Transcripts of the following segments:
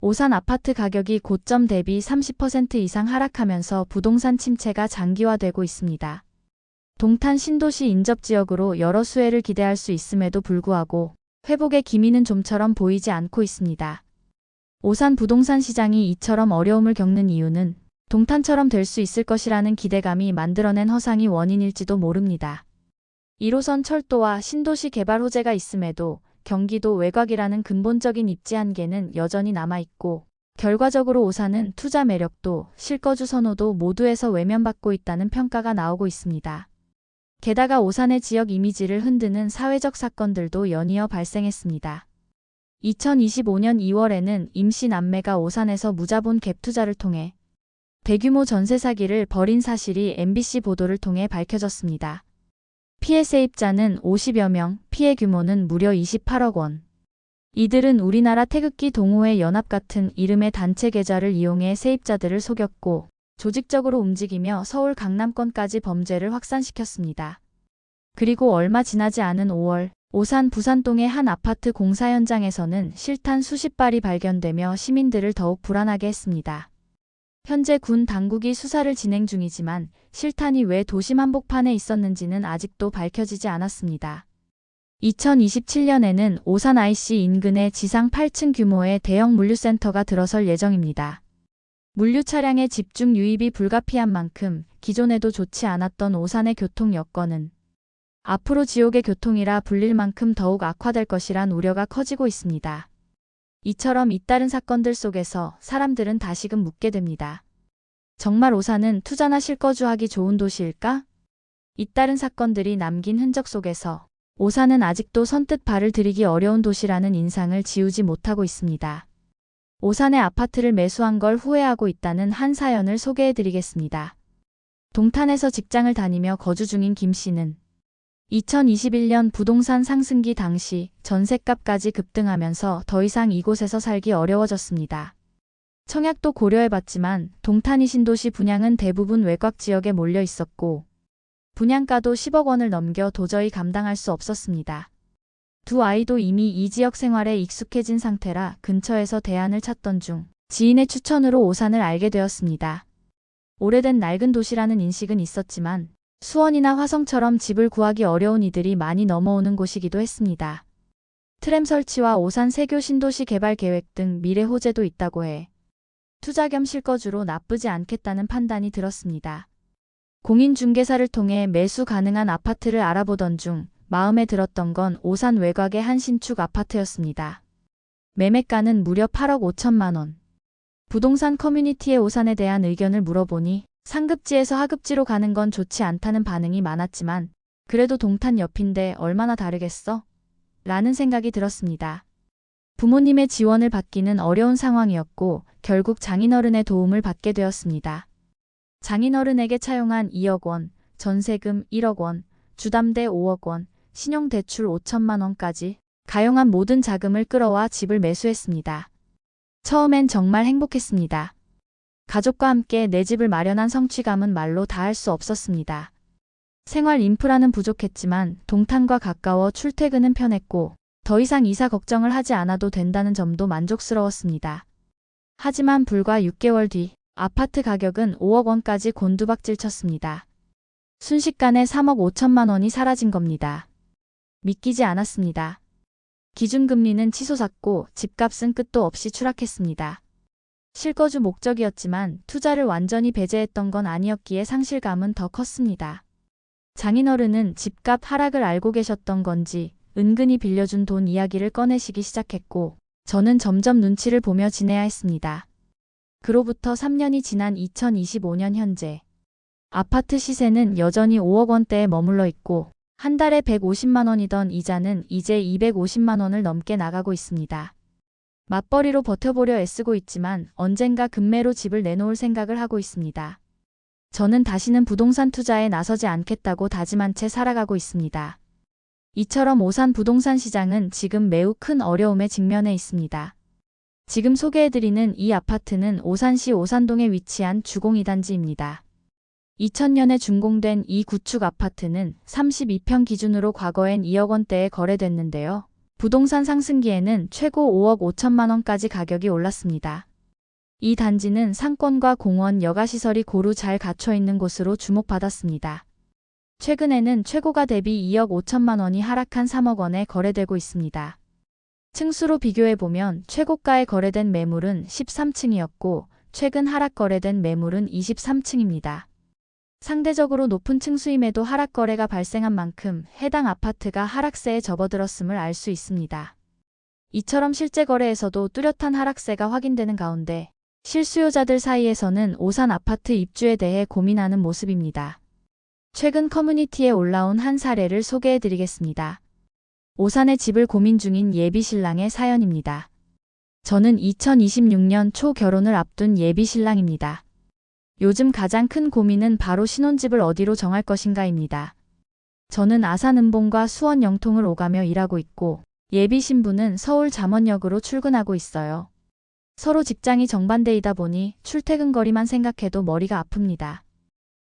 오산 아파트 가격이 고점 대비 30% 이상 하락하면서 부동산 침체가 장기화되고 있습니다. 동탄 신도시 인접지역으로 여러 수혜를 기대할 수 있음에도 불구하고 회복의 기미는 좀처럼 보이지 않고 있습니다. 오산 부동산 시장이 이처럼 어려움을 겪는 이유는 동탄처럼 될 수 있을 것이라는 기대감이 만들어낸 허상이 원인일지도 모릅니다. 1호선 철도와 신도시 개발 호재가 있음에도 경기도 외곽이라는 근본적인 입지 한계는 여전히 남아있고, 결과적으로 오산은 투자 매력도 실거주 선호도 모두에서 외면받고 있다는 평가가 나오고 있습니다. 게다가 오산의 지역 이미지를 흔드는 사회적 사건들도 연이어 발생했습니다. 2025년 2월에는 임시 남매가 오산에서 무자본 갭 투자를 통해 대규모 전세 사기를 벌인 사실이 MBC 보도를 통해 밝혀졌습니다. 피해 세입자는 50여 명, 피해 규모는 무려 28억 원. 이들은 우리나라 태극기 동호회 연합 같은 이름의 단체 계좌를 이용해 세입자들을 속였고 조직적으로 움직이며 서울 강남권까지 범죄를 확산시켰습니다. 그리고 얼마 지나지 않은 5월, 오산 부산동의 한 아파트 공사 현장에서는 실탄 수십 발이 발견되며 시민들을 더욱 불안하게 했습니다. 현재 군 당국이 수사를 진행 중이지만 실탄이 왜 도심 한복판에 있었는지는 아직도 밝혀지지 않았습니다. 2027년에는 오산 IC 인근에 지상 8층 규모의 대형 물류센터가 들어설 예정입니다. 물류 차량의 집중 유입이 불가피한 만큼 기존에도 좋지 않았던 오산의 교통 여건은 앞으로 지옥의 교통이라 불릴 만큼 더욱 악화될 것이란 우려가 커지고 있습니다. 이처럼 잇따른 사건들 속에서 사람들은 다시금 묻게 됩니다. 정말 오산은 투자나 실거주하기 좋은 도시일까? 잇따른 사건들이 남긴 흔적 속에서 오산은 아직도 선뜻 발을 들이기 어려운 도시라는 인상을 지우지 못하고 있습니다. 오산의 아파트를 매수한 걸 후회하고 있다는 한 사연을 소개해드리겠습니다. 동탄에서 직장을 다니며 거주 중인 김 씨는 2021년 부동산 상승기 당시 전셋값까지 급등하면서 더 이상 이곳에서 살기 어려워졌습니다. 청약도 고려해봤지만 동탄이 신도시 분양은 대부분 외곽 지역에 몰려 있었고 분양가도 10억 원을 넘겨 도저히 감당할 수 없었습니다. 두 아이도 이미 이 지역 생활에 익숙해진 상태라 근처에서 대안을 찾던 중 지인의 추천으로 오산을 알게 되었습니다. 오래된 낡은 도시라는 인식은 있었지만 수원이나 화성처럼 집을 구하기 어려운 이들이 많이 넘어오는 곳이기도 했습니다. 트램 설치와 오산 세교 신도시 개발 계획 등 미래 호재도 있다고 해 투자 겸 실거주로 나쁘지 않겠다는 판단이 들었습니다. 공인중개사를 통해 매수 가능한 아파트를 알아보던 중 마음에 들었던 건 오산 외곽의 한 신축 아파트였습니다. 매매가는 무려 8억 5천만 원. 부동산 커뮤니티에 오산에 대한 의견을 물어보니 상급지에서 하급지로 가는 건 좋지 않다는 반응이 많았지만 그래도 동탄 옆인데 얼마나 다르겠어? 라는 생각이 들었습니다. 부모님의 지원을 받기는 어려운 상황이었고 결국 장인어른의 도움을 받게 되었습니다. 장인어른에게 차용한 2억 원, 전세금 1억 원, 주담대 5억 원, 신용대출 5천만 원까지 가용한 모든 자금을 끌어와 집을 매수했습니다. 처음엔 정말 행복했습니다. 가족과 함께 내 집을 마련한 성취감은 말로 다할 수 없었습니다. 생활 인프라는 부족했지만 동탄과 가까워 출퇴근은 편했고 더 이상 이사 걱정을 하지 않아도 된다는 점도 만족스러웠습니다. 하지만 불과 6개월 뒤 아파트 가격은 5억 원까지 곤두박질 쳤습니다. 순식간에 3억 5천만 원이 사라진 겁니다. 믿기지 않았습니다. 기준금리는 치솟았고 집값은 끝도 없이 추락했습니다. 실거주 목적이었지만 투자를 완전히 배제했던 건 아니었기에 상실감은 더 컸습니다. 장인어른은 집값 하락을 알고 계셨던 건지 은근히 빌려준 돈 이야기를 꺼내시기 시작했고 저는 점점 눈치를 보며 지내야 했습니다. 그로부터 3년이 지난 2025년 현재 아파트 시세는 여전히 5억 원대에 머물러 있고 한 달에 150만 원이던 이자는 이제 250만 원을 넘게 나가고 있습니다. 맞벌이로 버텨보려 애쓰고 있지만 언젠가 급매로 집을 내놓을 생각을 하고 있습니다. 저는 다시는 부동산 투자에 나서지 않겠다고 다짐한 채 살아가고 있습니다. 이처럼 오산 부동산 시장은 지금 매우 큰 어려움에 직면해 있습니다. 지금 소개해드리는 이 아파트는 오산시 오산동에 위치한 주공 2단지입니다. 2000년에 준공된 이 구축 아파트는 32평 기준으로 과거엔 2억 원대에 거래됐는데요. 부동산 상승기에는 최고 5억 5천만 원까지 가격이 올랐습니다. 이 단지는 상권과 공원, 여가시설이 고루 잘 갖춰 있는 곳으로 주목받았습니다. 최근에는 최고가 대비 2억 5천만 원이 하락한 3억 원에 거래되고 있습니다. 층수로 비교해보면 최고가에 거래된 매물은 13층이었고 최근 하락 거래된 매물은 23층입니다. 상대적으로 높은 층수임에도 하락 거래가 발생한 만큼 해당 아파트가 하락세에 접어들었음을 알 수 있습니다. 이처럼 실제 거래에서도 뚜렷한 하락세가 확인되는 가운데 실수요자들 사이에서는 오산 아파트 입주에 대해 고민하는 모습입니다. 최근 커뮤니티에 올라온 한 사례를 소개해드리겠습니다. 오산에 집을 고민 중인 예비 신랑의 사연입니다. 저는 2026년 초 결혼을 앞둔 예비 신랑입니다. 요즘 가장 큰 고민은 바로 신혼집을 어디로 정할 것인가입니다. 저는 아산 은봉과 수원 영통을 오가며 일하고 있고 예비 신부는 서울 잠원역으로 출근하고 있어요. 서로 직장이 정반대이다 보니 출퇴근 거리만 생각해도 머리가 아픕니다.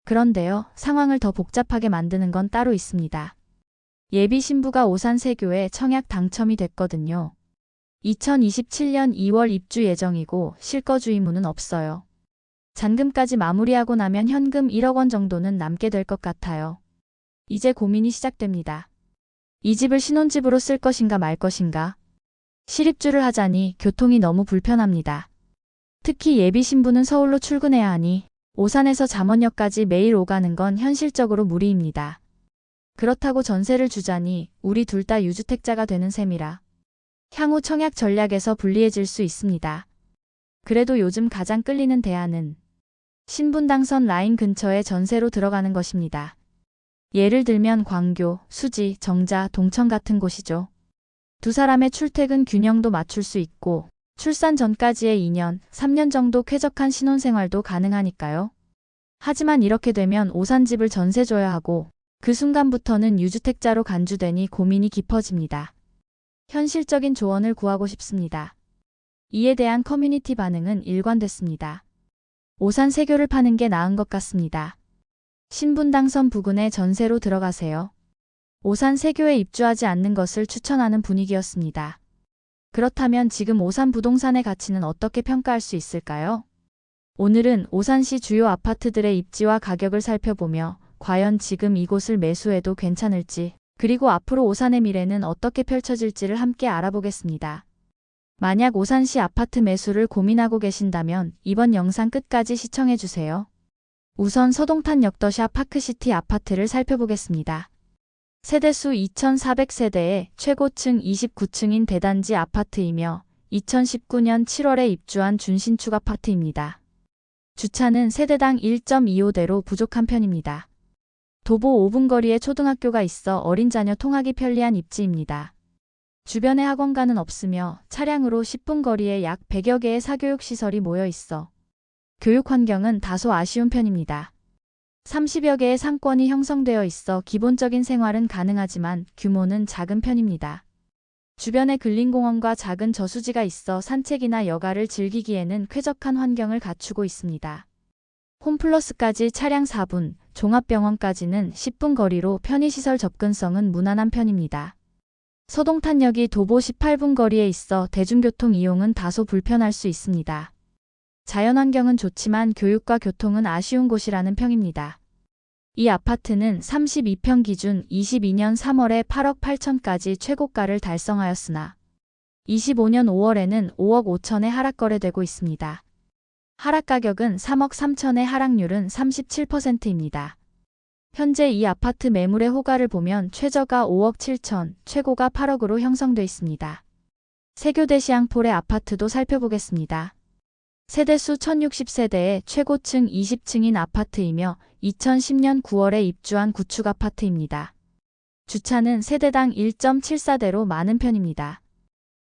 그런데요, 상황을 더 복잡하게 만드는 건 따로 있습니다. 예비 신부가 오산 세교에 청약 당첨이 됐거든요. 2027년 2월 입주 예정이고 실거주 의무는 없어요. 잔금까지 마무리하고 나면 현금 1억 원 정도는 남게 될 것 같아요. 이제 고민이 시작됩니다. 이 집을 신혼집으로 쓸 것인가 말 것인가? 실입주를 하자니 교통이 너무 불편합니다. 특히 예비 신부는 서울로 출근해야 하니 오산에서 잠원역까지 매일 오가는 건 현실적으로 무리입니다. 그렇다고 전세를 주자니 우리 둘 다 유주택자가 되는 셈이라 향후 청약 전략에서 불리해질 수 있습니다. 그래도 요즘 가장 끌리는 대안은 신분당선 라인 근처에 전세로 들어가는 것입니다. 예를 들면 광교, 수지, 정자, 동천 같은 곳이죠. 두 사람의 출퇴근 균형도 맞출 수 있고 출산 전까지의 2년, 3년 정도 쾌적한 신혼생활도 가능하니까요. 하지만 이렇게 되면 오산집을 전세 줘야 하고 그 순간부터는 유주택자로 간주되니 고민이 깊어집니다. 현실적인 조언을 구하고 싶습니다. 이에 대한 커뮤니티 반응은 일관됐습니다. 오산 세교를 파는 게 나은 것 같습니다. 신분당선 부근에 전세로 들어가세요. 오산 세교에 입주하지 않는 것을 추천하는 분위기였습니다. 그렇다면 지금 오산 부동산의 가치는 어떻게 평가할 수 있을까요? 오늘은 오산시 주요 아파트들의 입지와 가격을 살펴보며 과연 지금 이곳을 매수해도 괜찮을지, 그리고 앞으로 오산의 미래는 어떻게 펼쳐질지를 함께 알아보겠습니다. 만약 오산시 아파트 매수를 고민하고 계신다면 이번 영상 끝까지 시청해주세요. 우선 서동탄 역더샵 파크시티 아파트를 살펴보겠습니다. 세대수 2,400세대의 최고층 29층인 대단지 아파트이며 2019년 7월에 입주한 준신축 아파트입니다. 주차는 세대당 1.25대로 부족한 편입니다. 도보 5분 거리에 초등학교가 있어 어린 자녀 통학이 편리한 입지입니다. 주변에 학원가는 없으며 차량으로 10분 거리에 약 100여 개의 사교육시설이 모여 있어 교육 환경은 다소 아쉬운 편입니다. 30여 개의 상권이 형성되어 있어 기본적인 생활은 가능하지만 규모는 작은 편입니다. 주변에 근린공원과 작은 저수지가 있어 산책이나 여가를 즐기기에는 쾌적한 환경을 갖추고 있습니다. 홈플러스까지 차량 4분, 종합병원까지는 10분 거리로 편의시설 접근성은 무난한 편입니다. 서동탄역이 도보 18분 거리에 있어 대중교통 이용은 다소 불편할 수 있습니다. 자연환경은 좋지만 교육과 교통은 아쉬운 곳이라는 평입니다. 이 아파트는 32평 기준 22년 3월에 8억 8천까지 최고가를 달성하였으나 25년 5월에는 5억 5천에 하락 거래되고 있습니다. 하락 가격은 3억 3천의 하락률은 37%입니다. 현재 이 아파트 매물의 호가를 보면 최저가 5억 7천, 최고가 8억으로 형성돼 있습니다. 세교대 시앙폴의 아파트도 살펴보겠습니다. 세대수 1060세대의 최고층 20층인 아파트이며 2010년 9월에 입주한 구축 아파트입니다. 주차는 세대당 1.74대로 많은 편입니다.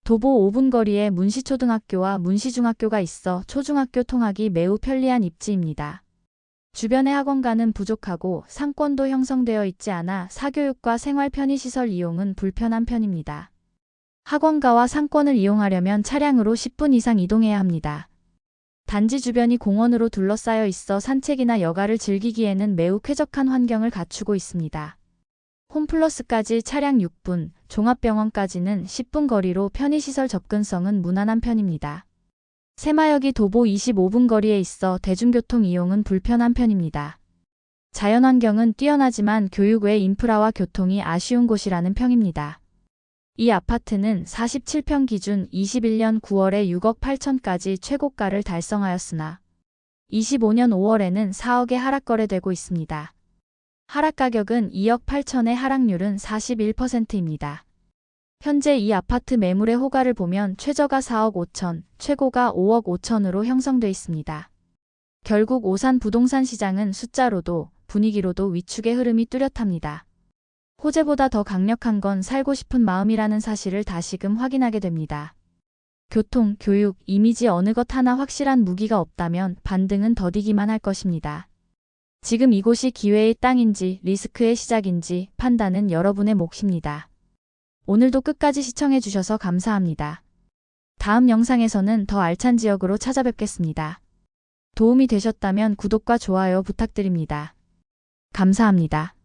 도보 5분 거리에 문시초등학교와 문시중학교가 있어 초중학교 통학이 매우 편리한 입지입니다. 주변의 학원가는 부족하고 상권도 형성되어 있지 않아 사교육과 생활 편의시설 이용은 불편한 편입니다. 학원가와 상권을 이용하려면 차량으로 10분 이상 이동해야 합니다. 단지 주변이 공원으로 둘러싸여 있어 산책이나 여가를 즐기기에는 매우 쾌적한 환경을 갖추고 있습니다. 홈플러스까지 차량 6분, 종합병원까지는 10분 거리로 편의시설 접근성은 무난한 편입니다. 새마역이 도보 25분 거리에 있어 대중교통 이용은 불편한 편입니다. 자연환경은 뛰어나지만 교육 외 인프라와 교통이 아쉬운 곳이라는 평입니다. 이 아파트는 47평 기준 21년 9월에 6억 8천까지 최고가를 달성하였으나 25년 5월에는 4억에 하락 거래되고 있습니다. 하락 가격은 2억 8천의 하락률은 41%입니다. 현재 이 아파트 매물의 호가를 보면 최저가 4억 5천, 최고가 5억 5천으로 형성돼 있습니다. 결국 오산 부동산 시장은 숫자로도 분위기로도 위축의 흐름이 뚜렷합니다. 호재보다 더 강력한 건 살고 싶은 마음이라는 사실을 다시금 확인하게 됩니다. 교통, 교육, 이미지 어느 것 하나 확실한 무기가 없다면 반등은 더디기만 할 것입니다. 지금 이곳이 기회의 땅인지 리스크의 시작인지 판단은 여러분의 몫입니다. 오늘도 끝까지 시청해주셔서 감사합니다. 다음 영상에서는 더 알찬 지역으로 찾아뵙겠습니다. 도움이 되셨다면 구독과 좋아요 부탁드립니다. 감사합니다.